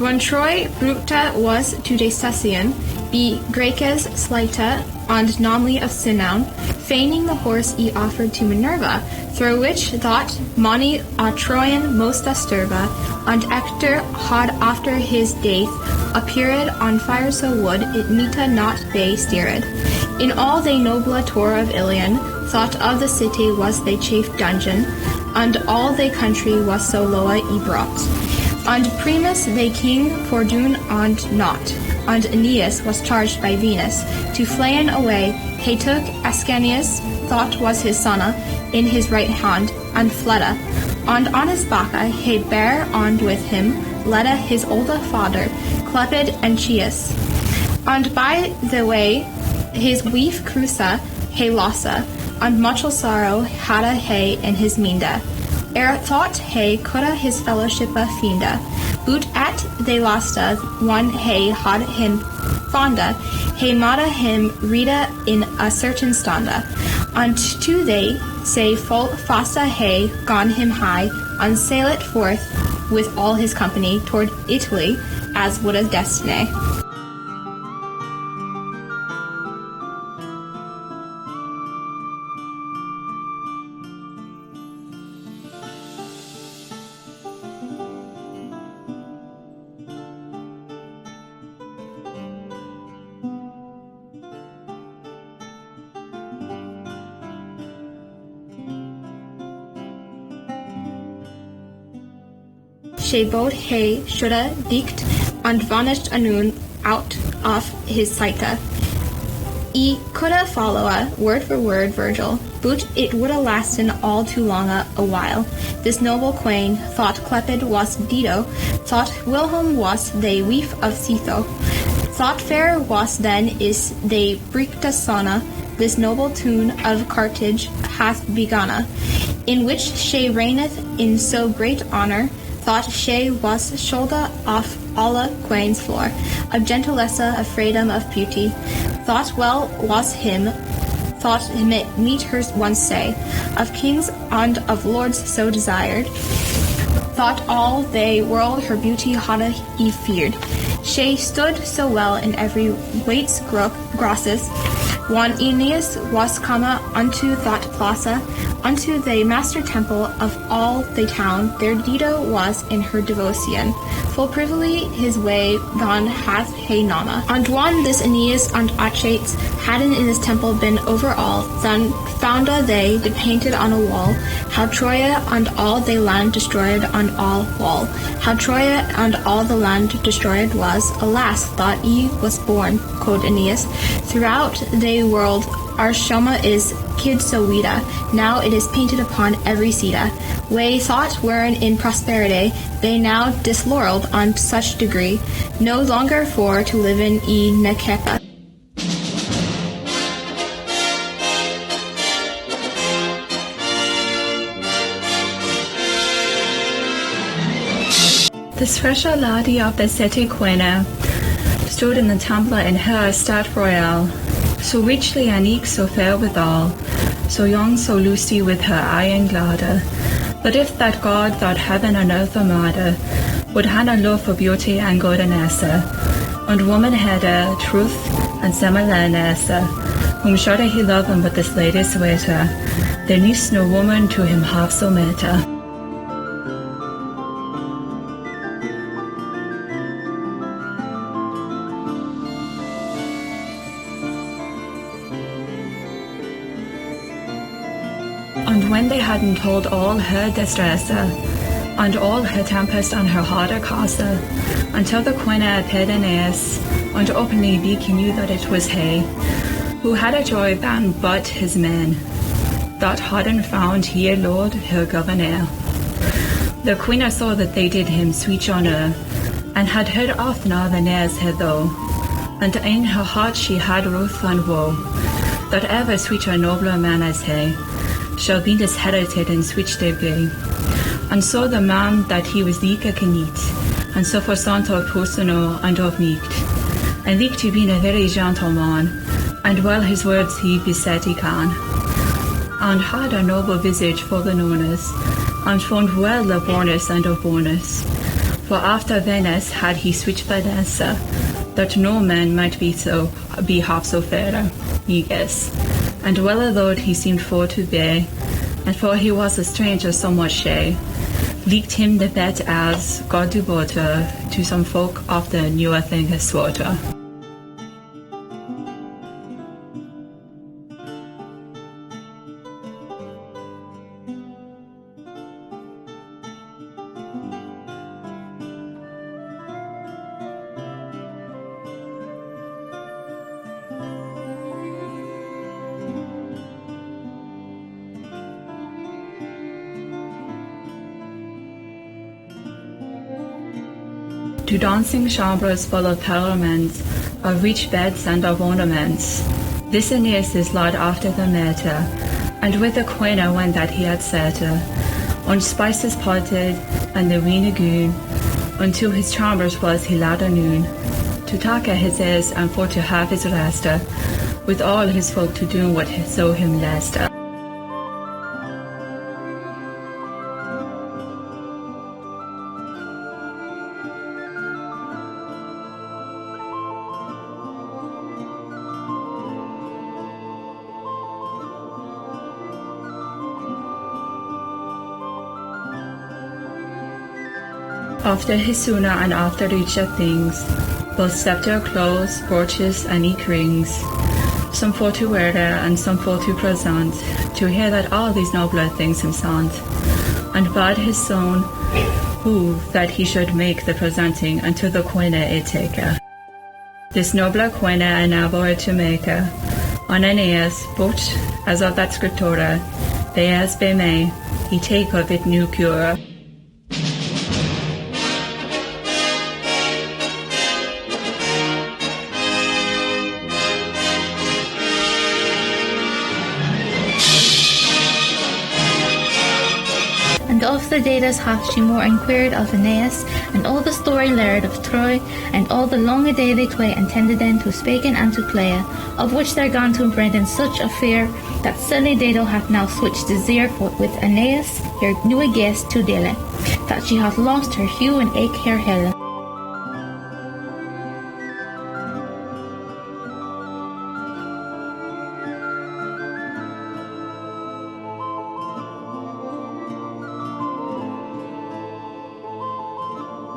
When Troy bructa was to de Session, be Graces slita, and nomly of Sinown, feigning the horse he offered to Minerva, through which thought Monty a Troyan most disturba, and Hector had after his death appeared on fire so wood it meeta not they steered. In all they noble tour of Ilion, thought of the city was they chief dungeon, and all they country was so loa y brought. And primus they king fortune and not, and Aeneas was charged by Venus to flayen away. He took Ascanius, thought was his sonna, in his right hand, and fleda. And on his bacca he bare on with him Leda his olde father, Clepid and Chius. And by the way his wife Crusa he lossa, and much sorrow hadde he in his minde. Thought he coulda his fellowshipa fienda, but at they lasta one he had him fonda, he mada him rida in a certain standa, and to they say full fasta he gone him high, and sailed forth with all his company toward Italy, as would a destiny. She bode he shoulda dicht and vanished anon out of his sighta. E coulda followa word for word Virgil, but it woulda lasted all too longa a while. This noble queen thought Clepid was Dido, thought Wilhelm was the wife of Cetho, thought fair was then is the bricta sonna. This noble tune of Carthage hath begonna, in which she reigneth in so great honor. Thought she was shoulder off alla queen's floor, of gentilessa, of freedom, of beauty. Thought well was him, thought him it meet her once say, of kings and of lords so desired. Thought all they world her beauty hadde he feared. She stood so well in every waits grosses. One Aeneas was comma unto that plaza, unto the master temple of all the town, there Dido was in her devotion. Full privily his way gone hath he nama. And one this Aeneas and Achates hadn't in his temple been over all, then founda they did painted on a wall, how Troya and all the land destroyed on all wall. How Troya and all the land destroyed was, alas, thought ye was born, quoth Aeneas. Throughout the world our Shoma is kid so weeda, now it is painted upon every cedar. We thought weren in prosperity, they now dislaureled on such degree, no longer for to live in e nekepa. The special lady of the city queen stood in the temple in her state royal, so richly unique, so fair withal, so young, so lusty with her eye and glada. But if that God thought heaven and earth a matter, would hand a love for beauty and goodness, and woman had a truth and similarness, whom should he love him but this lady sweeter, there needs no woman to him half so matter. And when they hadn't told all her distress, and all her tempest and her harder cause, until the queen appeared Aeneas, and openly he knew that it was he, who had a joy than but his men, that hadn't found he a lord her governor. The queen saw that they did him sweet honour, and had heard often of Aeneas hither, and in her heart she had ruth and woe, that ever sweeter nobler man as he shall be disherited in switch they be. And so the man that he was like a neat, and so for son of personal and of meek, and like to be a very gentleman, and well his words he beset he can, and had a noble visage for the knowness, and found well the borness and of borness, For after Venice had he switched Vanessa, that no man might be half so fair, yes. And well although he seemed for to be, and for he was a stranger somewhat shay, leaked him the bet as God do butter to some folk of the newer thing his swatter. To dancing chambers full of parliaments, of rich beds and of ornaments. This Aeneas is lord after the matter, and with the queen when that he had set her, on spices potted and the renegoon, unto his chambers was he lad noon, to take his ears and for to have his rest, with all his folk to do what so him lest. After his sooner and after each of things, both sceptre, clothes, brooches, and eke rings, some for to wear there, and some for to present, to hear that all these nobler things him sant, and bade his son, who that he should make the presenting unto the queen it take. This nobler queen and abhorred to make on Aeneas, but as of that scriptura, they as be may, he take of it new cure. And of the datas hath she more inquired of Aeneas, and all the story learned of Troy, and all the long a day they tway intended then to spaken and to play, of which they're gone to bred such a fear, that silly Dido hath now switched the zere for with Aeneas, her new guest to dele, that she hath lost her hue and ache her helle.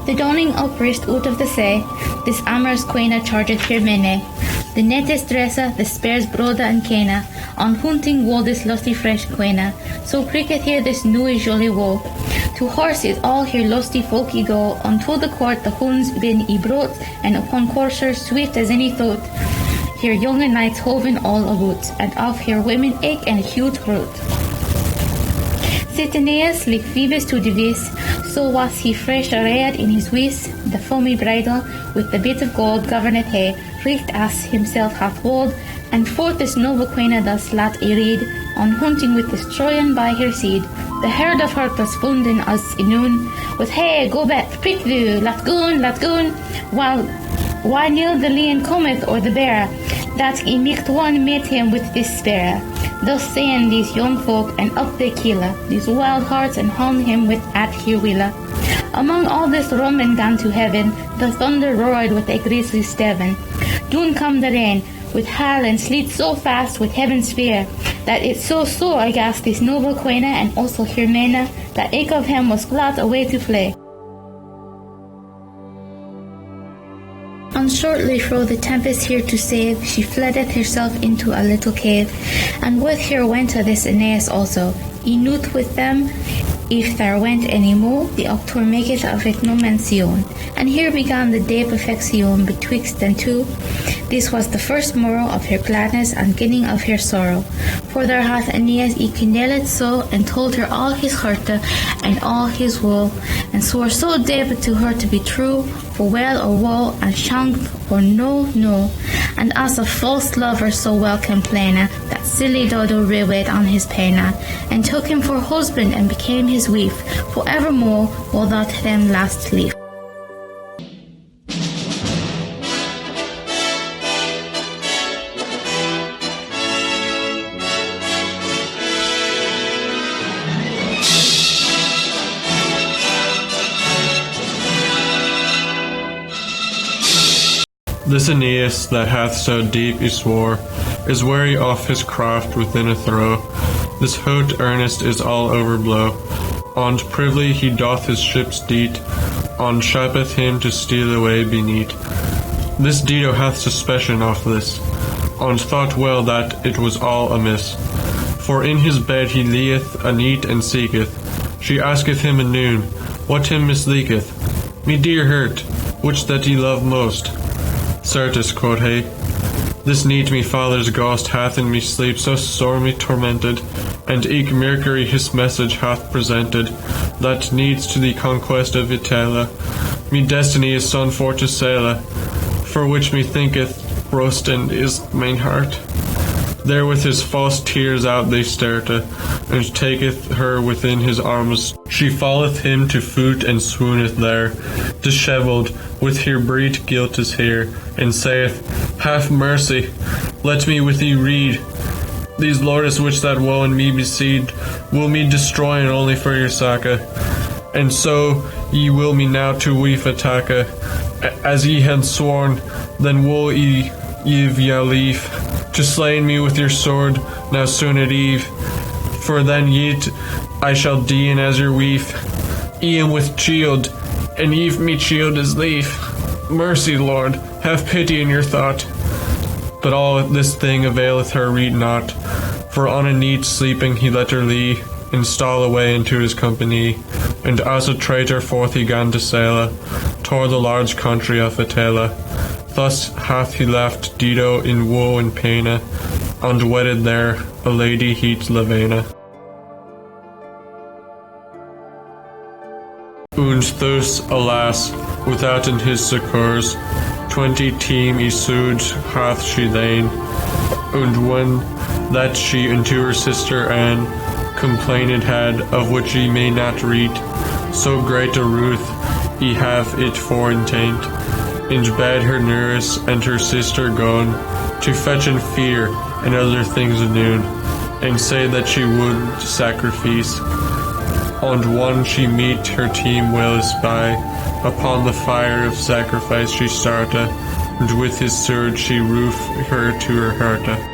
The dawning uprist out of the sea, this amorous queena charged her mene. The nettest dressa, the spares broda and cana, on hunting wool this lusty fresh queena, so pricketh here this newe jolly woe. To horses all here lusty folky go, unto the court the hunds been brought, and upon coursers swift as any thought. Here young knights hoven all about, and of here women ache and huge root. Sit Aeneas like Phoebus to device, so was he fresh arrayed in his weeds, the foamy bridle, with the bit of gold governed hay, richt as himself hath walled, and forth this noble queena thus lat I read, on hunting with this Troyan by her seed. The herd of her was funden as noon, with hey, go back, prick thou, lat goon, while near the lion cometh or the bear, that I micht one met him with despair. Thus saying these young folk, and up they killa, these wild hearts, and hung him with at here willa. Among all this rumbling gone to heaven, the thunder roared with a grisly steven. Doon come the rain, with hail and sleet so fast with heaven's fear, that it so aghast this noble queena, and also her mena, that eke of him was glad away to flee. And shortly fro the tempest here to save, she fleddeth herself into a little cave, and with her went this Aeneas also. He knew with them, if there went any more, the Octor maketh of it no mention. And here began the day perfection betwixt them two. This was the first morrow of her gladness and beginning of her sorrow. For there hath Aeneas equinelled so, and told her all his hurt and all his woe, and swore so deep to her to be true, for well or woe, and shanked or no. And as a false lover so well complain, that silly Dodo rewed on his pain, and took him for husband and became his wife, for evermore will that them last live. This Aeneas that hath so deep y swore is weary of his craft within a throw. This hoot earnest is all overblow. And privily he doth his ships deet, and shapeth him to steal away beneath. This Dido hath suspicion of this, and thought well that it was all amiss. For in his bed he lieth aneat and seeketh. She asketh him anoon, what him misleaketh? Me dear hurt, which that ye love most? Certes, quoth he, this neat me father's ghost hath in me sleep so sore me tormented, and eke Mercury his message hath presented, that needs to the conquest of Italia, me destiny is son for to sail, for which me thinketh Rostand is mine heart. There with his false tears out they start, and taketh her within his arms. She falleth him to foot and swooneth there, dishevelled, with her breed guilt is here, and saith, have mercy, let me with thee read. These lords which that woe in me besieged will me destroy and only for your sake. And so ye will me now to weef attack, as ye had sworn, then will ye give ya leave to slay me with your sword now soon at eve. For then yet I shall deign as your wife, e'en with shield, and eve me shield is leaf. Mercy, Lord, have pity in your thought. But all this thing availeth her read not, for on a neat sleeping he let her lie, and stole away into his company, and as a traitor forth he gan to sail, toward the large country of Italia. Thus hath he left Dido in woe and pain, and wedded there a lady hight Lavena. Und thus, alas, without in his succours, 20 team issued hath she lain, and when that she unto her sister Anne complained had, of which ye may not read, so great a ruth ye have it for intent, and bade her nurse and her sister gone to fetch and fear and other things anew, and say that she would sacrifice. And one she meet her team well espy, upon the fire of sacrifice she starta, and with his sword she roof her to her hearta.